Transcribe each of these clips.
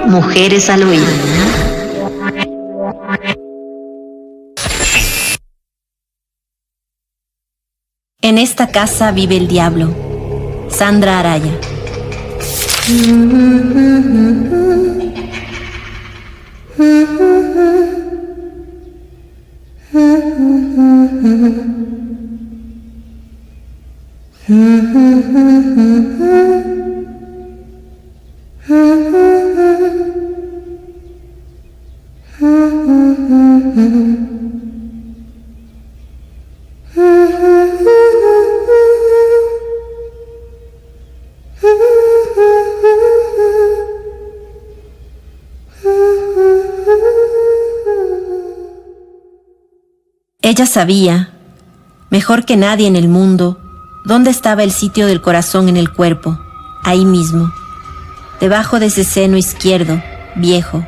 Mujeres al oído. En esta casa vive el diablo. Sandra Araya. Ella sabía, mejor que nadie en el mundo, dónde estaba el sitio del corazón en el cuerpo, ahí mismo, debajo de ese seno izquierdo, viejo.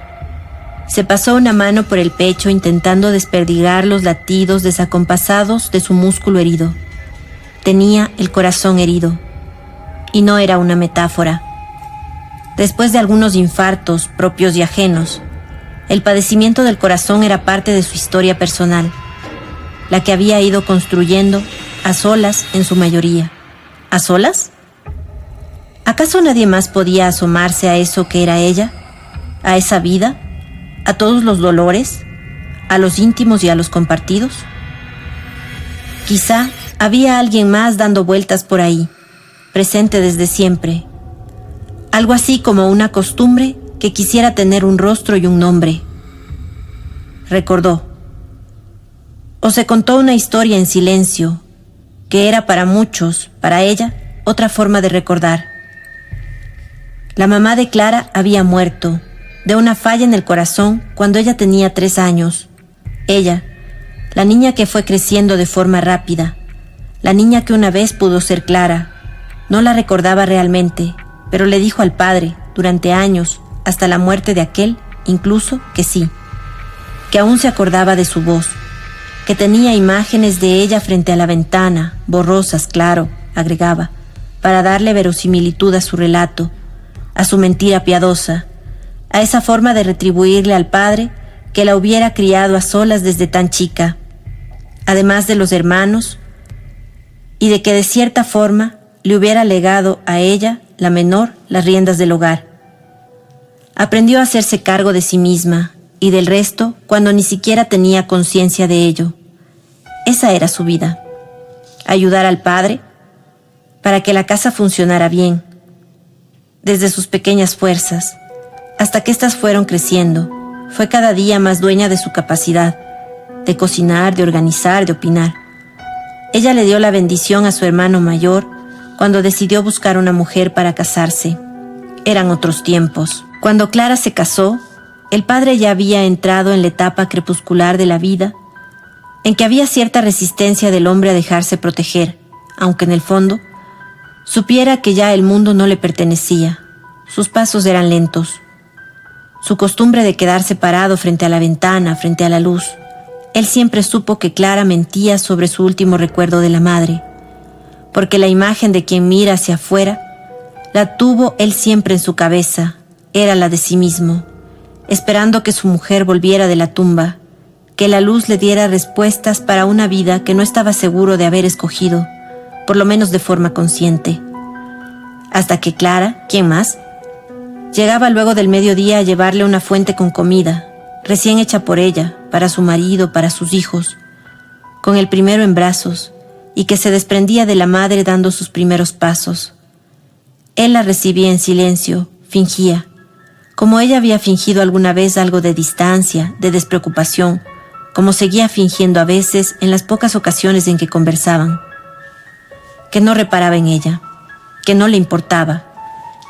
Se pasó una mano por el pecho intentando desperdigar los latidos desacompasados de su músculo herido. Tenía el corazón herido, y no era una metáfora. Después de algunos infartos propios y ajenos, el padecimiento del corazón era parte de su historia personal, la que había ido construyendo a solas en su mayoría. ¿A solas? ¿Acaso nadie más podía asomarse a eso que era ella? ¿A esa vida? ¿A todos los dolores? ¿A los íntimos y a los compartidos? Quizá había alguien más dando vueltas por ahí, presente desde siempre. Algo así como una costumbre que quisiera tener un rostro y un nombre. Recordó. O se contó una historia en silencio, que era para muchos, para ella, otra forma de recordar. La mamá de Clara había muerto, de una falla en el corazón, cuando ella tenía 3 años. Ella, la niña que fue creciendo de forma rápida, la niña que una vez pudo ser Clara, no la recordaba realmente, pero le dijo al padre, durante años, hasta la muerte de aquel, incluso que sí, que aún se acordaba de su voz, que tenía imágenes de ella frente a la ventana, borrosas, claro, agregaba, para darle verosimilitud a su relato, a su mentira piadosa, a esa forma de retribuirle al padre que la hubiera criado a solas desde tan chica, además de los hermanos, y de que de cierta forma le hubiera legado a ella, la menor, las riendas del hogar. Aprendió a hacerse cargo de sí misma y del resto cuando ni siquiera tenía conciencia de ello. Esa era su vida. Ayudar al padre para que la casa funcionara bien, desde sus pequeñas fuerzas, hasta que éstas fueron creciendo. Fue cada día más dueña de su capacidad, de cocinar, de organizar, de opinar. Ella le dio la bendición a su hermano mayor cuando decidió buscar una mujer para casarse. Eran otros tiempos. Cuando Clara se casó, el padre ya había entrado en la etapa crepuscular de la vida, en que había cierta resistencia del hombre a dejarse proteger, aunque en el fondo supiera que ya el mundo no le pertenecía. Sus pasos eran lentos. Su costumbre de quedarse parado frente a la ventana, frente a la luz. Él siempre supo que Clara mentía sobre su último recuerdo de la madre, porque la imagen de quien mira hacia afuera la tuvo él siempre en su cabeza, era la de sí mismo, esperando que su mujer volviera de la tumba, que la luz le diera respuestas para una vida que no estaba seguro de haber escogido, por lo menos de forma consciente. Hasta que Clara, ¿quién más?, llegaba luego del mediodía a llevarle una fuente con comida, recién hecha por ella, para su marido, para sus hijos, con el primero en brazos, y que se desprendía de la madre dando sus primeros pasos. Él la recibía en silencio, fingía, como ella había fingido alguna vez algo de distancia, de despreocupación, como seguía fingiendo a veces en las pocas ocasiones en que conversaban. Que no reparaba en ella, que no le importaba,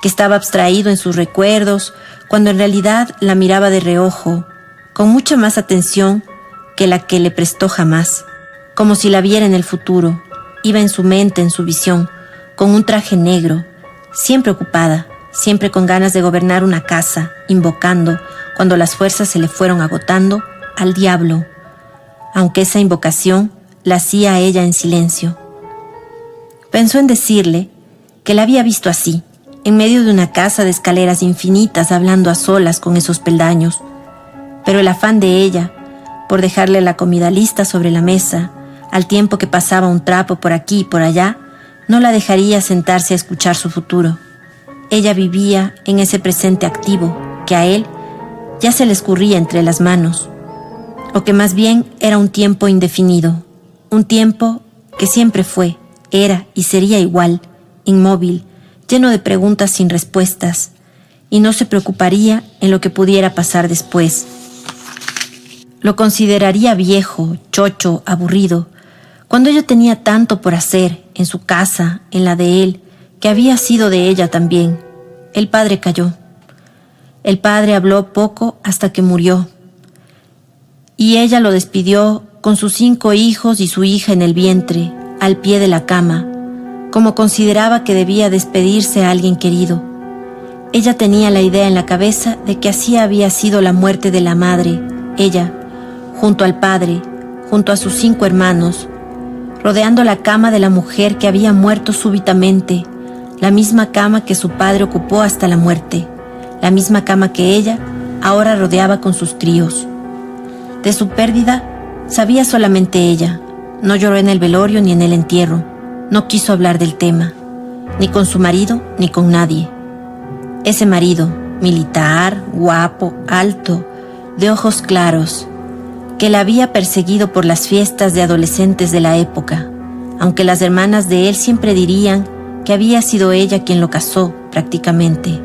que estaba abstraído en sus recuerdos, cuando en realidad la miraba de reojo, con mucha más atención que la que le prestó jamás, como si la viera en el futuro, iba en su mente, en su visión, con un traje negro, siempre ocupada, siempre con ganas de gobernar una casa, invocando, cuando las fuerzas se le fueron agotando, al diablo, aunque esa invocación la hacía a ella en silencio. Pensó en decirle que la había visto así, en medio de una casa de escaleras infinitas, hablando a solas con esos peldaños. Pero el afán de ella, por dejarle la comida lista sobre la mesa, al tiempo que pasaba un trapo por aquí y por allá, no la dejaría sentarse a escuchar su futuro. Ella vivía en ese presente activo que a él ya se le escurría entre las manos, o que más bien era un tiempo indefinido, un tiempo que siempre fue, era y sería igual, inmóvil, lleno de preguntas sin respuestas, y no se preocuparía en lo que pudiera pasar después. Lo consideraría viejo, chocho, aburrido, cuando ella tenía tanto por hacer en su casa, en la de él, que había sido de ella también. El padre cayó. El padre habló poco hasta que murió, y ella lo despidió con sus 5 hijos y su hija en el vientre, al pie de la cama, como consideraba que debía despedirse a alguien querido. Ella tenía la idea en la cabeza de que así había sido la muerte de la madre, ella, junto al padre, junto a sus 5 hermanos, rodeando la cama de la mujer que había muerto súbitamente, la misma cama que su padre ocupó hasta la muerte, la misma cama que ella ahora rodeaba con sus críos. De su pérdida sabía solamente ella. No lloró en el velorio ni en el entierro. No quiso hablar del tema, ni con su marido ni con nadie. Ese marido, militar, guapo, alto, de ojos claros, que la había perseguido por las fiestas de adolescentes de la época, aunque las hermanas de él siempre dirían que había sido ella quien lo casó, prácticamente.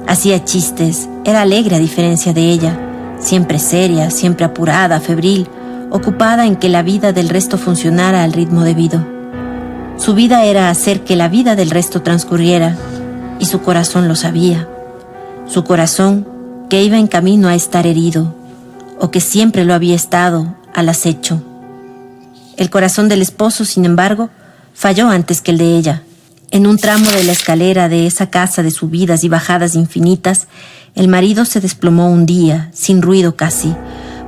Hacía chistes, era alegre a diferencia de ella, siempre seria, siempre apurada, febril, ocupada en que la vida del resto funcionara al ritmo debido. Su vida era hacer que la vida del resto transcurriera, y su corazón lo sabía. Su corazón que iba en camino a estar herido, o que siempre lo había estado, al acecho. El corazón del esposo, sin embargo, falló antes que el de ella. En un tramo de la escalera de esa casa de subidas y bajadas infinitas, el marido se desplomó un día, sin ruido casi,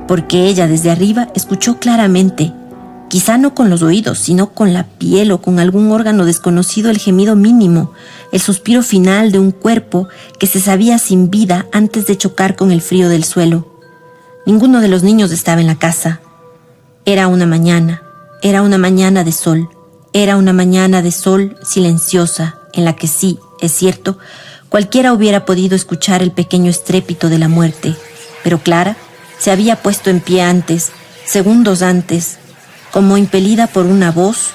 porque ella desde arriba escuchó claramente, quizá no con los oídos, sino con la piel o con algún órgano desconocido, el gemido mínimo, el suspiro final de un cuerpo que se sabía sin vida antes de chocar con el frío del suelo. Ninguno de los niños estaba en la casa. Era una mañana de sol. Era una mañana de sol silenciosa, en la que sí, es cierto, cualquiera hubiera podido escuchar el pequeño estrépito de la muerte, pero Clara se había puesto en pie antes, segundos antes, como impelida por una voz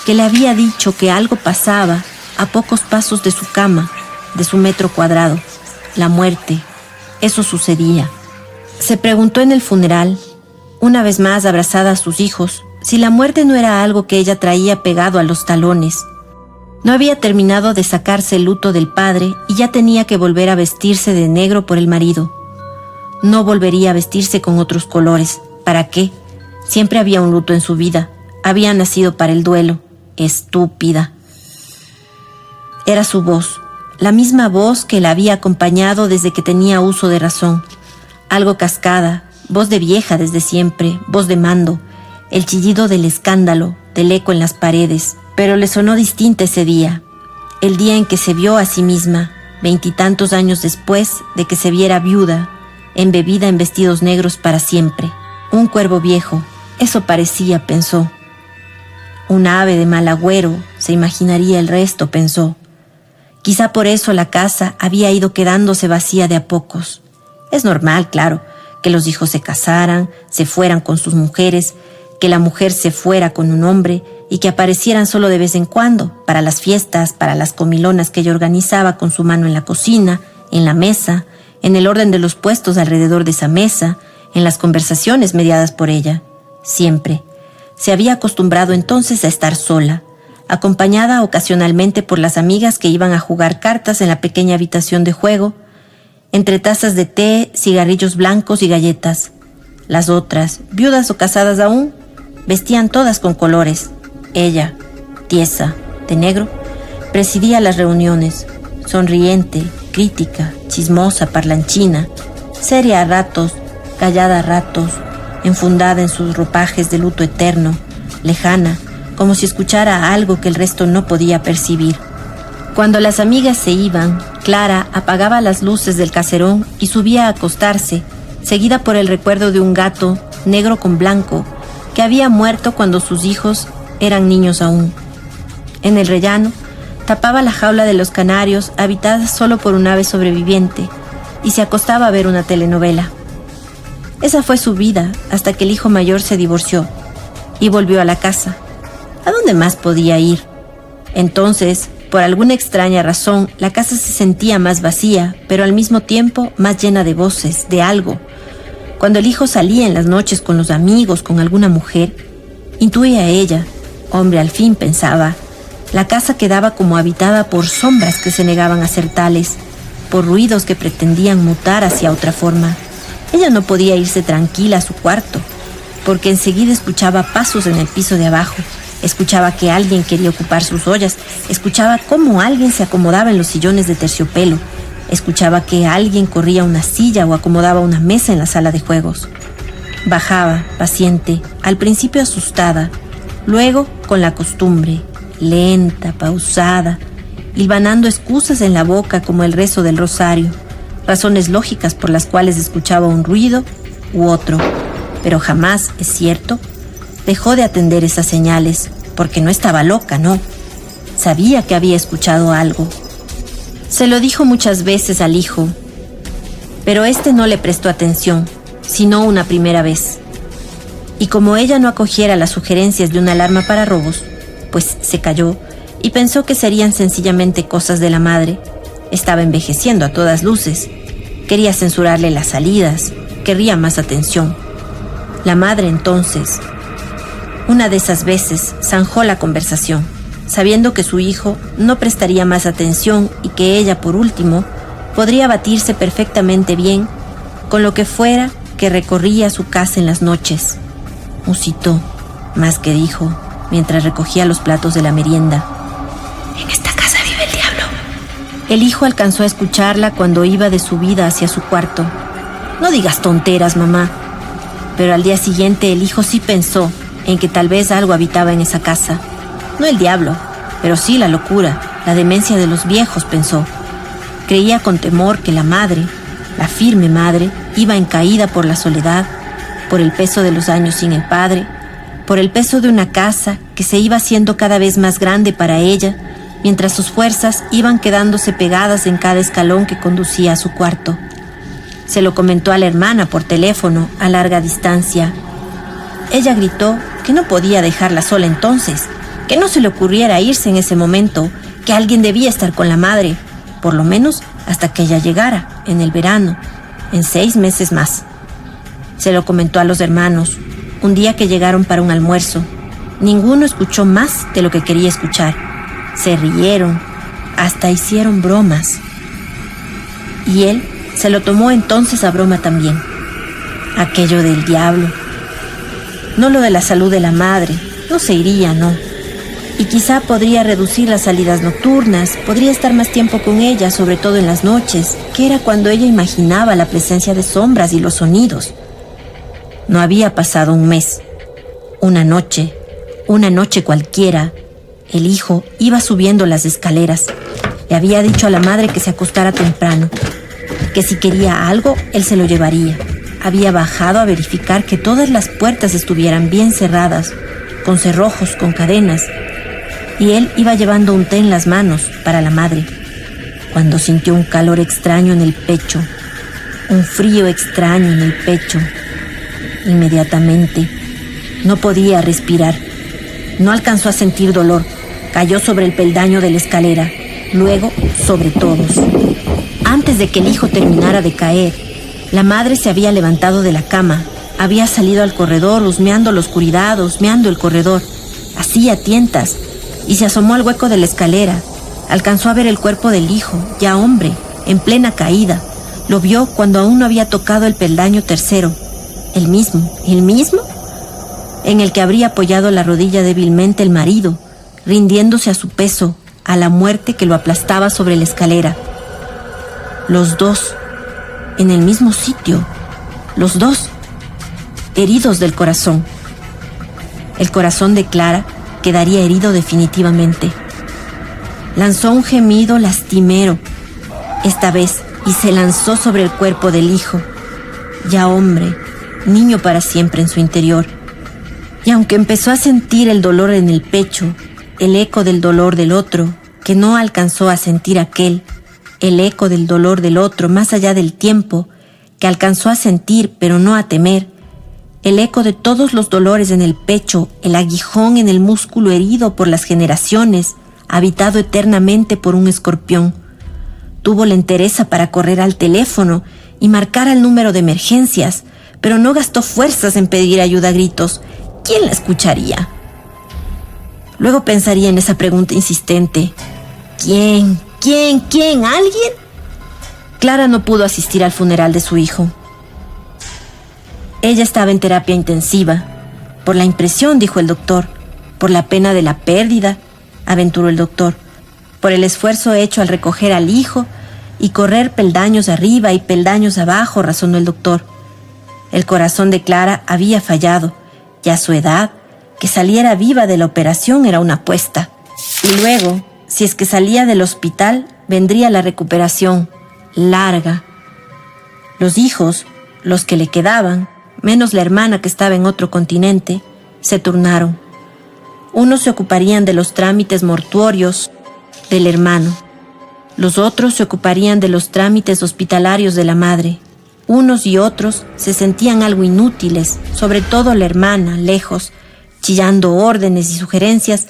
que le había dicho que algo pasaba a pocos pasos de su cama, de su metro cuadrado. La muerte, eso sucedía. Se preguntó en el funeral, una vez más abrazada a sus hijos, si la muerte no era algo que ella traía pegado a los talones. No había terminado de sacarse el luto del padre y ya tenía que volver a vestirse de negro por el marido. No volvería a vestirse con otros colores. ¿Para qué? Siempre había un luto en su vida. Había nacido para el duelo. Estúpida. Era su voz, la misma voz que la había acompañado desde que tenía uso de razón. Algo cascada, voz de vieja desde siempre, voz de mando, el chillido del escándalo, del eco en las paredes. Pero le sonó distinta ese día, el día en que se vio a sí misma, 20 y tantos años después de que se viera viuda, embebida en vestidos negros para siempre. Un cuervo viejo, eso parecía, pensó. Un ave de mal agüero, se imaginaría el resto, pensó. Quizá por eso la casa había ido quedándose vacía de a pocos. Es normal, claro, que los hijos se casaran, se fueran con sus mujeres, que la mujer se fuera con un hombre y que aparecieran solo de vez en cuando, para las fiestas, para las comilonas que ella organizaba con su mano en la cocina, en la mesa, en el orden de los puestos alrededor de esa mesa, en las conversaciones mediadas por ella. Siempre. Se había acostumbrado entonces a estar sola, acompañada ocasionalmente por las amigas que iban a jugar cartas en la pequeña habitación de juego, entre tazas de té, cigarrillos blancos y galletas. Las otras, viudas o casadas aún, vestían todas con colores. Ella, tiesa, de negro, presidía las reuniones, sonriente, crítica, chismosa, parlanchina, seria a ratos, callada a ratos, enfundada en sus ropajes de luto eterno, lejana, como si escuchara algo que el resto no podía percibir. Cuando las amigas se iban, Clara apagaba las luces del caserón y subía a acostarse, seguida por el recuerdo de un gato negro con blanco que había muerto cuando sus hijos eran niños aún. En el rellano, tapaba la jaula de los canarios habitada solo por un ave sobreviviente y se acostaba a ver una telenovela. Esa fue su vida hasta que el hijo mayor se divorció y volvió a la casa. ¿A dónde más podía ir? Entonces, por alguna extraña razón, la casa se sentía más vacía, pero al mismo tiempo más llena de voces, de algo. Cuando el hijo salía en las noches con los amigos, con alguna mujer, intuía ella, hombre, al fin pensaba, la casa quedaba como habitada por sombras que se negaban a ser tales, por ruidos que pretendían mutar hacia otra forma. Ella no podía irse tranquila a su cuarto, porque enseguida escuchaba pasos en el piso de abajo, escuchaba que alguien quería ocupar sus ollas, escuchaba cómo alguien se acomodaba en los sillones de terciopelo, escuchaba que alguien corría una silla o acomodaba una mesa en la sala de juegos. Bajaba, paciente, al principio asustada, luego con la costumbre, lenta, pausada, hilvanando excusas en la boca como el rezo del rosario, razones lógicas por las cuales escuchaba un ruido u otro, pero jamás, es cierto, dejó de atender esas señales, porque no estaba loca, no. Sabía que había escuchado algo. Se lo dijo muchas veces al hijo, pero este no le prestó atención, sino una primera vez. Y como ella no acogiera las sugerencias de una alarma para robos, pues se calló y pensó que serían sencillamente cosas de la madre. Estaba envejeciendo a todas luces. Quería censurarle las salidas, querría más atención. La madre entonces, una de esas veces, zanjó la conversación, sabiendo que su hijo no prestaría más atención y que ella, por último, podría batirse perfectamente bien con lo que fuera que recorría su casa en las noches. Musitó, más que dijo, mientras recogía los platos de la merienda. «En esta casa vive el diablo». El hijo alcanzó a escucharla cuando iba de subida hacia su cuarto. «No digas tonteras, mamá». Pero al día siguiente el hijo sí pensó en que tal vez algo habitaba en esa casa. No el diablo, pero sí la locura, la demencia de los viejos, pensó. Creía con temor que la madre, la firme madre, iba en caída por la soledad, por el peso de los años sin el padre, por el peso de una casa que se iba haciendo cada vez más grande para ella, mientras sus fuerzas iban quedándose pegadas en cada escalón que conducía a su cuarto. Se lo comentó a la hermana por teléfono a larga distancia. Ella gritó que no podía dejarla sola entonces, que no se le ocurriera irse en ese momento, que alguien debía estar con la madre, por lo menos hasta que ella llegara, en el verano, en 6 meses más. Se lo comentó a los hermanos, un día que llegaron para un almuerzo. Ninguno escuchó más de lo que quería escuchar. Se rieron, hasta hicieron bromas. Y él se lo tomó entonces a broma también. Aquello del diablo. No lo de la salud de la madre, no se iría, no. Y quizá podría reducir las salidas nocturnas, podría estar más tiempo con ella, sobre todo en las noches, que era cuando ella imaginaba la presencia de sombras y los sonidos. No había pasado un mes. Una noche cualquiera, el hijo iba subiendo las escaleras. Le había dicho a la madre que se acostara temprano, que si quería algo, él se lo llevaría. Había bajado a verificar que todas las puertas estuvieran bien cerradas, con cerrojos, con cadenas, y él iba llevando un té en las manos para la madre, cuando sintió un calor extraño en el pecho, un frío extraño en el pecho. Inmediatamente, no podía respirar. No alcanzó a sentir dolor. Cayó sobre el peldaño de la escalera, luego sobre todos. Antes de que el hijo terminara de caer, la madre se había levantado de la cama, había salido al corredor husmeando la oscuridad, husmeando el corredor, así a tientas, y se asomó al hueco de la escalera. Alcanzó a ver el cuerpo del hijo, ya hombre, en plena caída. Lo vio cuando aún no había tocado el peldaño tercero. ¿El mismo? En el que habría apoyado la rodilla débilmente el marido, rindiéndose a su peso, a la muerte que lo aplastaba sobre la escalera. Los dos, en el mismo sitio, los dos, heridos del corazón. El corazón de Clara quedaría herido definitivamente. Lanzó un gemido lastimero, esta vez, y se lanzó sobre el cuerpo del hijo, ya hombre, niño para siempre en su interior. Y aunque empezó a sentir el dolor en el pecho, el eco del dolor del otro, que no alcanzó a sentir aquel, el eco del dolor del otro más allá del tiempo, que alcanzó a sentir pero no a temer, el eco de todos los dolores en el pecho, el aguijón en el músculo herido por las generaciones, habitado eternamente por un escorpión. Tuvo la entereza para correr al teléfono y marcar el número de emergencias, pero no gastó fuerzas en pedir ayuda a gritos. ¿Quién la escucharía? Luego pensaría en esa pregunta insistente. ¿Quién? ¿Alguien? Clara no pudo asistir al funeral de su hijo. Ella estaba en terapia intensiva. Por la impresión, dijo el doctor. Por la pena de la pérdida, aventuró el doctor. Por el esfuerzo hecho al recoger al hijo y correr peldaños arriba y peldaños abajo, razonó el doctor. El corazón de Clara había fallado, y a su edad, que saliera viva de la operación era una apuesta. Y luego, si es que salía del hospital, vendría la recuperación, larga. Los hijos, los que le quedaban, menos la hermana que estaba en otro continente, se turnaron. Unos se ocuparían de los trámites mortuorios del hermano. Los otros se ocuparían de los trámites hospitalarios de la madre. Unos y otros se sentían algo inútiles, sobre todo la hermana, lejos, chillando órdenes y sugerencias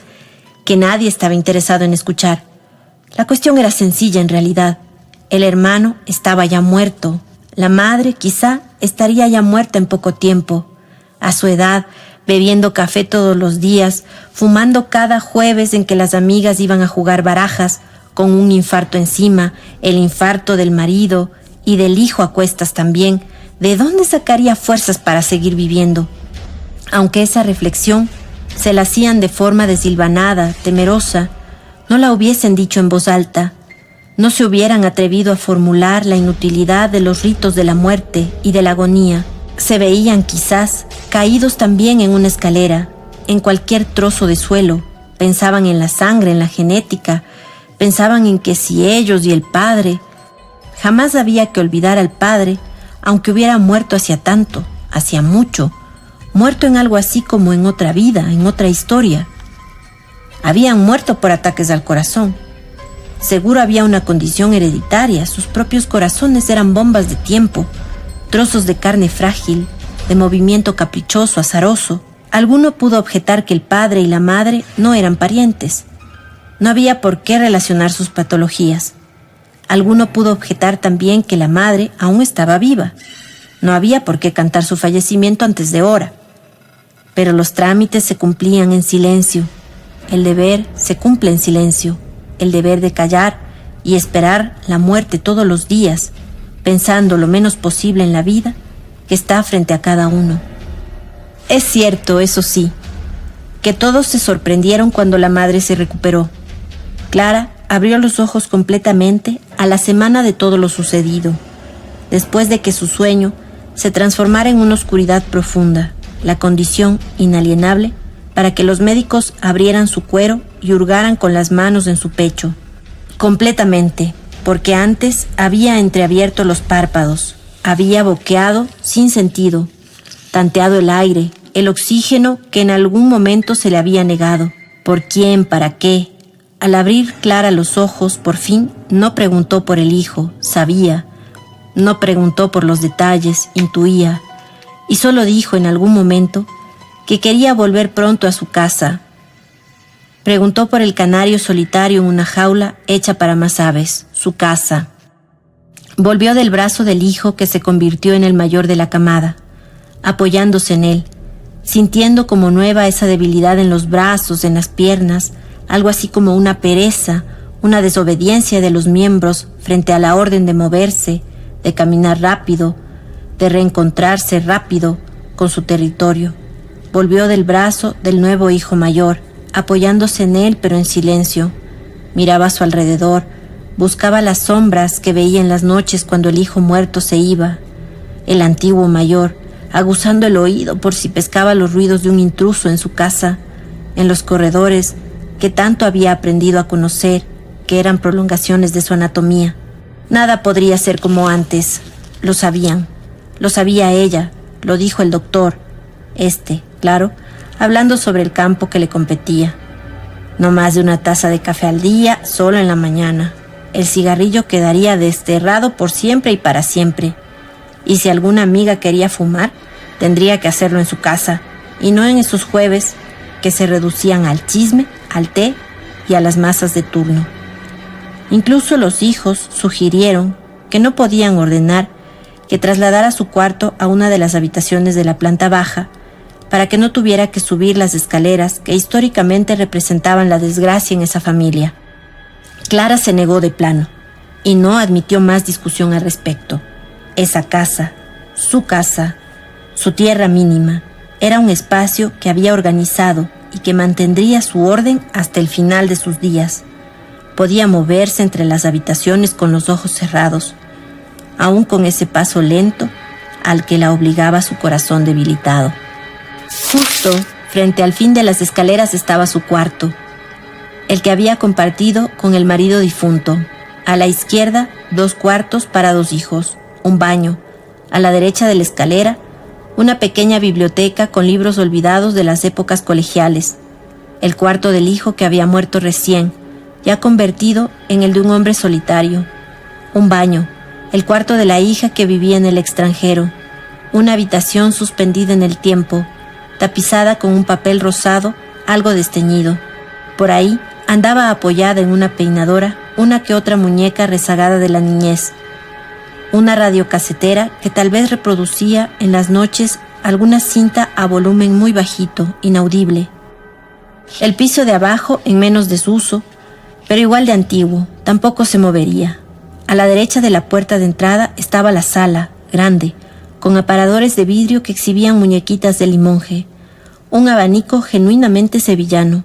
que nadie estaba interesado en escuchar. La cuestión era sencilla en realidad. El hermano estaba ya muerto. La madre, quizá, estaría ya muerta en poco tiempo. A su edad, bebiendo café todos los días, fumando cada jueves en que las amigas iban a jugar barajas, con un infarto encima, el infarto del marido y del hijo a cuestas también, ¿de dónde sacaría fuerzas para seguir viviendo? Aunque esa reflexión se la hacían de forma desilvanada, temerosa, no la hubiesen dicho en voz alta, no se hubieran atrevido a formular la inutilidad de los ritos de la muerte y de la agonía. Se veían quizás caídos también en una escalera, en cualquier trozo de suelo, pensaban en la sangre, en la genética, pensaban en que si ellos y el padre, jamás había que olvidar al padre, aunque hubiera muerto hacía tanto, hacía mucho, muerto en algo así como en otra vida, en otra historia. Habían muerto por ataques al corazón. Seguro había una condición hereditaria, sus propios corazones eran bombas de tiempo, trozos de carne frágil, de movimiento caprichoso, azaroso. Alguno pudo objetar que el padre y la madre no eran parientes. No había por qué relacionar sus patologías. Alguno pudo objetar también que la madre aún estaba viva. No había por qué cantar su fallecimiento antes de hora. Pero los trámites se cumplían en silencio. El deber se cumple en silencio. El deber de callar y esperar la muerte todos los días, pensando lo menos posible en la vida que está frente a cada uno. Es cierto, eso sí, que todos se sorprendieron cuando la madre se recuperó. Clara abrió los ojos completamente a la semana de todo lo sucedido, después de que su sueño se transformara en una oscuridad profunda, la condición inalienable para que los médicos abrieran su cuero y hurgaran con las manos en su pecho. Completamente, porque antes había entreabierto los párpados, había boqueado sin sentido, tanteado el aire, el oxígeno que en algún momento se le había negado. ¿Por quién? ¿Para qué? Al abrir Clara los ojos, por fin, no preguntó por el hijo, sabía. No preguntó por los detalles, intuía. Y solo dijo en algún momento que quería volver pronto a su casa. Preguntó por el canario solitario en una jaula hecha para más aves, su casa. Volvió del brazo del hijo que se convirtió en el mayor de la camada, apoyándose en él, sintiendo como nueva esa debilidad en los brazos, en las piernas, algo así como una pereza, una desobediencia de los miembros frente a la orden de moverse, de caminar rápido, de reencontrarse rápido con su territorio. Volvió del brazo del nuevo hijo mayor, apoyándose en él pero en silencio. Miraba a su alrededor, buscaba las sombras que veía en las noches cuando el hijo muerto se iba. El antiguo mayor, aguzando el oído por si pescaba los ruidos de un intruso en su casa, en los corredores que tanto había aprendido a conocer, que eran prolongaciones de su anatomía. Nada podría ser como antes. Lo sabían. Lo sabía ella. Lo dijo el doctor. Claro, hablando sobre el campo que le competía. No más de una taza de café al día, solo en la mañana. El cigarrillo quedaría desterrado por siempre y para siempre. Y si alguna amiga quería fumar, tendría que hacerlo en su casa, y no en esos jueves que se reducían al chisme, al té y a las masas de turno. Incluso los hijos sugirieron que no podían ordenar que trasladara su cuarto a una de las habitaciones de la planta baja para que no tuviera que subir las escaleras que históricamente representaban la desgracia en esa familia. Clara se negó de plano y no admitió más discusión al respecto. Esa casa, su tierra mínima, era un espacio que había organizado y que mantendría su orden hasta el final de sus días. Podía moverse entre las habitaciones con los ojos cerrados, aún con ese paso lento al que la obligaba su corazón debilitado. Justo frente al fin de las escaleras estaba su cuarto, el que había compartido con el marido difunto. A la izquierda, 2 cuartos para 2 hijos, un baño. A la derecha de la escalera, una pequeña biblioteca con libros olvidados de las épocas colegiales. El cuarto del hijo que había muerto recién, ya convertido en el de un hombre solitario. Un baño. El cuarto de la hija que vivía en el extranjero. Una habitación suspendida en el tiempo, tapizada con un papel rosado, algo desteñido. Por ahí andaba apoyada en una peinadora una que otra muñeca rezagada de la niñez. Una radiocasetera que tal vez reproducía en las noches alguna cinta a volumen muy bajito, inaudible. El piso de abajo en menos desuso, pero igual de antiguo, tampoco se movería. A la derecha de la puerta de entrada estaba la sala, grande, con aparadores de vidrio que exhibían muñequitas de limonje, un abanico genuinamente sevillano,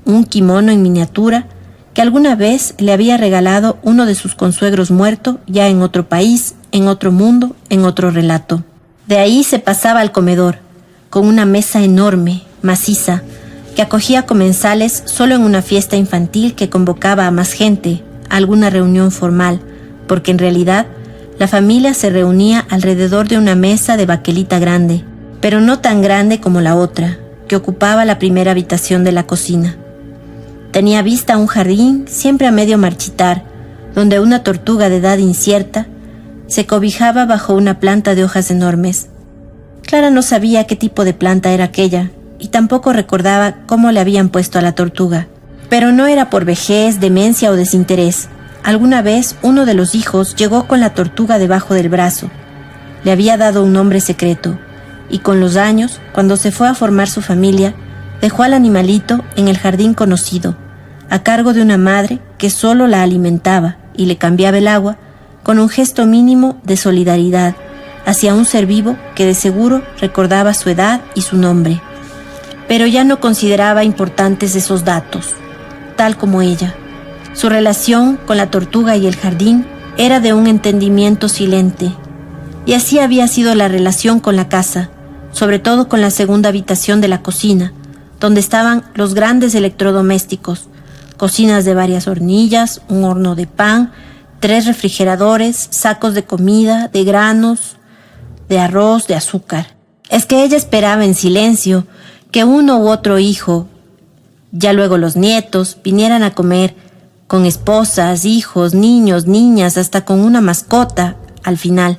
un kimono en miniatura que alguna vez le había regalado uno de sus consuegros muerto ya en otro país, en otro mundo, en otro relato. De ahí se pasaba al comedor, con una mesa enorme, maciza, que acogía comensales solo en una fiesta infantil que convocaba a más gente, a alguna reunión formal, porque en realidad la familia se reunía alrededor de una mesa de baquelita grande, pero no tan grande como la otra, que ocupaba la primera habitación de la cocina. Tenía vista a un jardín siempre a medio marchitar, donde una tortuga de edad incierta se cobijaba bajo una planta de hojas enormes. Clara no sabía qué tipo de planta era aquella, y tampoco recordaba cómo le habían puesto a la tortuga. Pero no era por vejez, demencia o desinterés. Alguna vez uno de los hijos llegó con la tortuga debajo del brazo. Le había dado un nombre secreto, y con los años, cuando se fue a formar su familia, dejó al animalito en el jardín conocido, a cargo de una madre que solo la alimentaba y le cambiaba el agua con un gesto mínimo de solidaridad hacia un ser vivo que de seguro recordaba su edad y su nombre. Pero ya no consideraba importantes esos datos, tal como ella. Su relación con la tortuga y el jardín era de un entendimiento silente, y así había sido la relación con la casa, sobre todo con la segunda habitación de la cocina, donde estaban los grandes electrodomésticos, cocinas de varias hornillas, un horno de pan, 3 refrigeradores, sacos de comida, de granos, de arroz, de azúcar. Es que ella esperaba en silencio que uno u otro hijo, ya luego los nietos, vinieran a comer, con esposas, hijos, niños, niñas, hasta con una mascota, al final,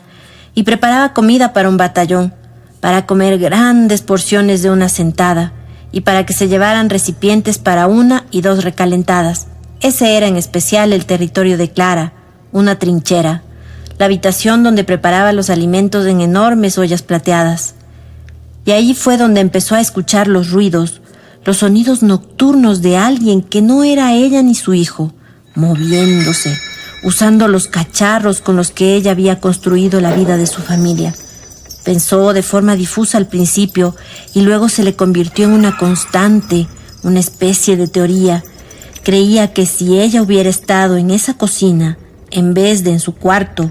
y preparaba comida para un batallón, para comer grandes porciones de una sentada, y para que se llevaran recipientes para 1 y 2 recalentadas. Ese era en especial el territorio de Clara, una trinchera, la habitación donde preparaba los alimentos en enormes ollas plateadas. Y ahí fue donde empezó a escuchar los ruidos, los sonidos nocturnos de alguien que no era ella ni su hijo, moviéndose, usando los cacharros con los que ella había construido la vida de su familia. Pensó de forma difusa al principio y luego se le convirtió en una constante, una especie de teoría. Creía que si ella hubiera estado en esa cocina, en vez de en su cuarto,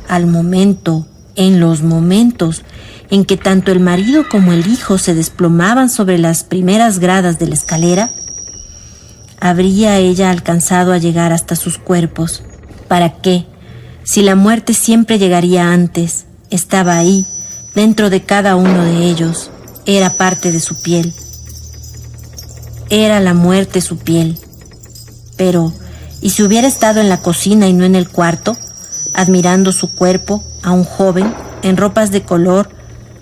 al momento, en los momentos en que tanto el marido como el hijo se desplomaban sobre las primeras gradas de la escalera, habría ella alcanzado a llegar hasta sus cuerpos. ¿Para qué? Si la muerte siempre llegaría antes, estaba ahí, dentro de cada uno de ellos, era parte de su piel. Era la muerte su piel. Pero, ¿y si hubiera estado en la cocina y no en el cuarto, admirando su cuerpo, a un joven, en ropas de color,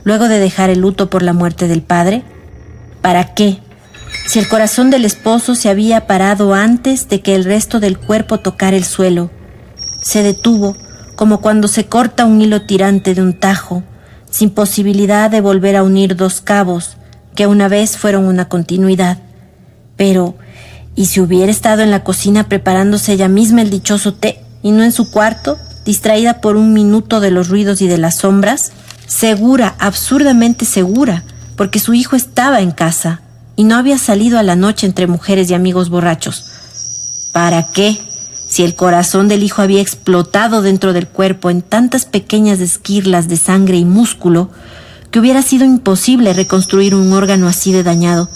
luego de dejar el luto por la muerte del padre? ¿Para qué? Si el corazón del esposo se había parado antes de que el resto del cuerpo tocara el suelo, se detuvo como cuando se corta un hilo tirante de un tajo, sin posibilidad de volver a unir dos cabos que una vez fueron una continuidad. Pero, ¿y si hubiera estado en la cocina preparándose ella misma el dichoso té y no en su cuarto, distraída por un minuto de los ruidos y de las sombras? Segura, absurdamente segura, porque su hijo estaba en casa y no había salido a la noche entre mujeres y amigos borrachos. ¿Para qué? Si el corazón del hijo había explotado dentro del cuerpo en tantas pequeñas esquirlas de sangre y músculo que hubiera sido imposible reconstruir un órgano así de dañado.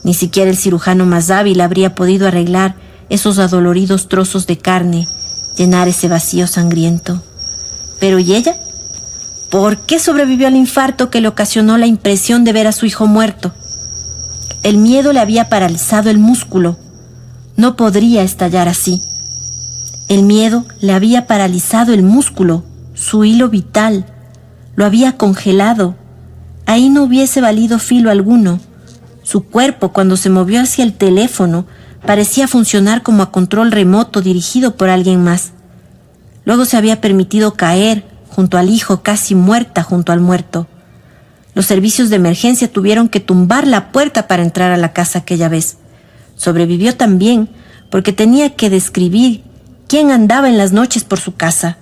Ni siquiera el cirujano más hábil habría podido arreglar esos adoloridos trozos de carne, llenar ese vacío sangriento. ¿Pero y ella? ¿Por qué sobrevivió al infarto que le ocasionó la impresión de ver a su hijo muerto? El miedo le había paralizado el músculo. No podría estallar así. El miedo le había paralizado el músculo, su hilo vital. Lo había congelado. Ahí no hubiese valido filo alguno. Su cuerpo, cuando se movió hacia el teléfono, parecía funcionar como a control remoto dirigido por alguien más. Luego se había permitido caer junto al hijo, casi muerta junto al muerto. Los servicios de emergencia tuvieron que tumbar la puerta para entrar a la casa aquella vez. Sobrevivió también porque tenía que describir quién andaba en las noches por su casa.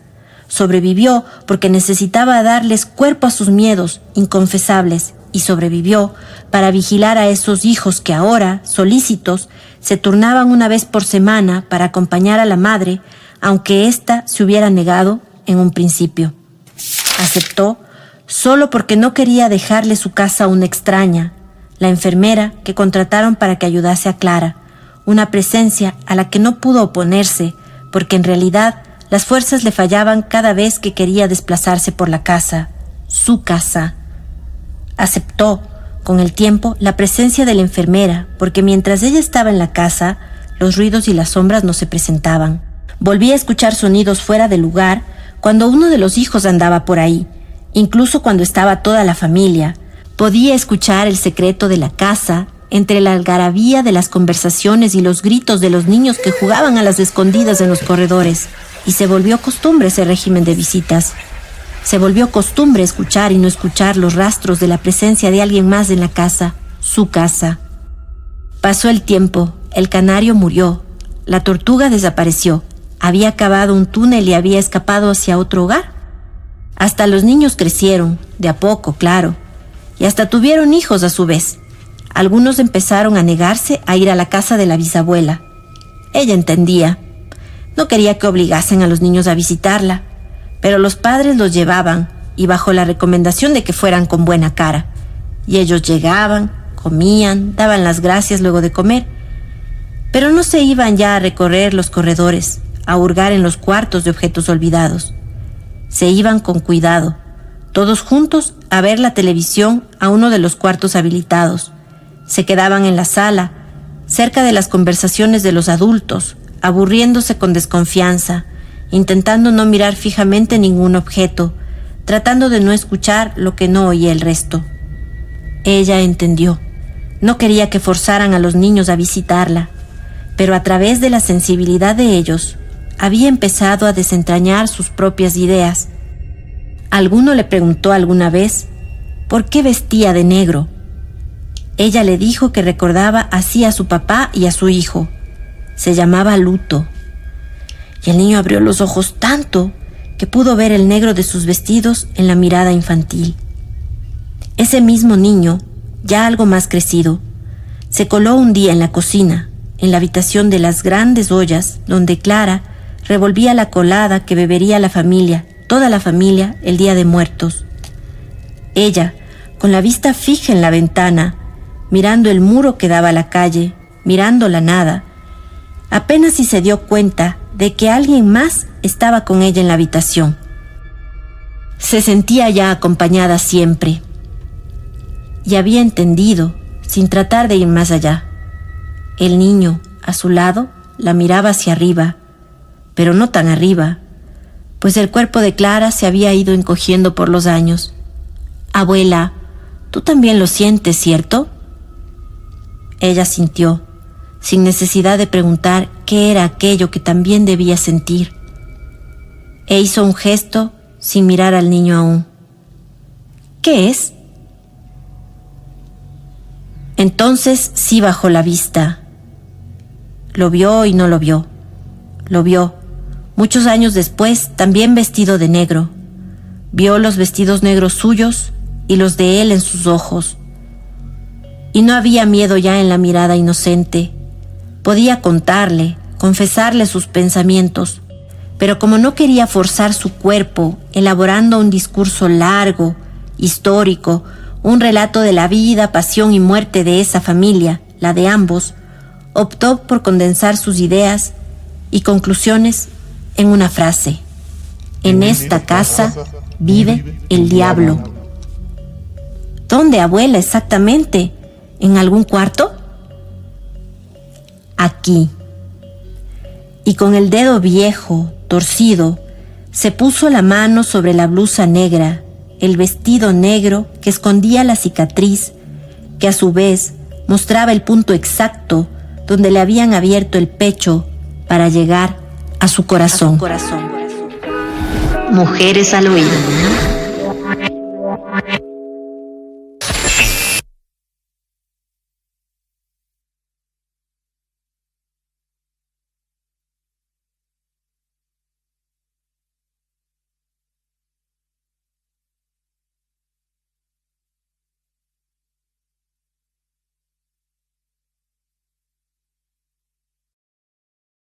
Sobrevivió porque necesitaba darles cuerpo a sus miedos inconfesables, y sobrevivió para vigilar a esos hijos que ahora, solícitos, se turnaban una vez por semana para acompañar a la madre, aunque ésta se hubiera negado en un principio. Aceptó solo porque no quería dejarle su casa a una extraña, la enfermera que contrataron para que ayudase a Clara, una presencia a la que no pudo oponerse, porque en realidad las fuerzas le fallaban cada vez que quería desplazarse por la casa, su casa. Aceptó, con el tiempo, la presencia de la enfermera, porque mientras ella estaba en la casa, los ruidos y las sombras no se presentaban. Volvía a escuchar sonidos fuera de lugar cuando uno de los hijos andaba por ahí, incluso cuando estaba toda la familia. Podía escuchar el secreto de la casa entre la algarabía de las conversaciones y los gritos de los niños que jugaban a las escondidas en los corredores, y se volvió costumbre ese régimen de visitas. Se volvió costumbre escuchar y no escuchar los rastros de la presencia de alguien más en la casa, su casa. Pasó el tiempo, el canario murió, la tortuga desapareció, había cavado un túnel y había escapado hacia otro hogar. Hasta los niños crecieron, de a poco, claro, y hasta tuvieron hijos a su vez. Algunos empezaron a negarse a ir a la casa de la bisabuela. Ella entendía. No quería que obligasen a los niños a visitarla, pero los padres los llevaban y bajo la recomendación de que fueran con buena cara. Y ellos llegaban, comían, daban las gracias luego de comer. Pero no se iban ya a recorrer los corredores, a hurgar en los cuartos de objetos olvidados. Se iban con cuidado, todos juntos a ver la televisión a uno de los cuartos habilitados. Se quedaban en la sala, cerca de las conversaciones de los adultos, aburriéndose con desconfianza, intentando no mirar fijamente ningún objeto, tratando de no escuchar lo que no oía el resto. Ella entendió. No quería que forzaran a los niños a visitarla, pero a través de la sensibilidad de ellos, había empezado a desentrañar sus propias ideas. Alguno le preguntó alguna vez por qué vestía de negro. Ella le dijo que recordaba así a su papá y a su hijo. Se llamaba luto. Y el niño abrió los ojos tanto que pudo ver el negro de sus vestidos en la mirada infantil. Ese mismo niño, ya algo más crecido, se coló un día en la cocina, en la habitación de las grandes ollas, donde Clara revolvía la colada que bebería la familia, toda la familia, el Día de Muertos. Ella, con la vista fija en la ventana, mirando el muro que daba a la calle, mirando la nada, Apenas si se dio cuenta de que alguien más estaba con ella en la habitación. Se sentía ya acompañada siempre. Y había entendido, sin tratar de ir más allá. El niño, a su lado, la miraba hacia arriba, pero no tan arriba, pues el cuerpo de Clara se había ido encogiendo por los años. «Abuela, tú también lo sientes, ¿cierto?». Ella sintió, sin necesidad de preguntar qué era aquello que también debía sentir. E hizo un gesto sin mirar al niño aún. «¿Qué es?». Entonces sí bajó la vista. Lo vio y no lo vio. Lo vio, muchos años después, también vestido de negro. Vio los vestidos negros suyos y los de él en sus ojos. Y no había miedo ya en la mirada inocente. Podía contarle, confesarle sus pensamientos, pero como no quería forzar su cuerpo, elaborando un discurso largo, histórico, un relato de la vida, pasión y muerte de esa familia, la de ambos, optó por condensar sus ideas y conclusiones en una frase: «En esta casa vive el diablo». «¿Dónde, abuela, exactamente? ¿En algún cuarto?». «Aquí». Y con el dedo viejo, torcido, se puso la mano sobre la blusa negra, el vestido negro que escondía la cicatriz, que a su vez mostraba el punto exacto donde le habían abierto el pecho para llegar a su corazón. Mujeres al oído.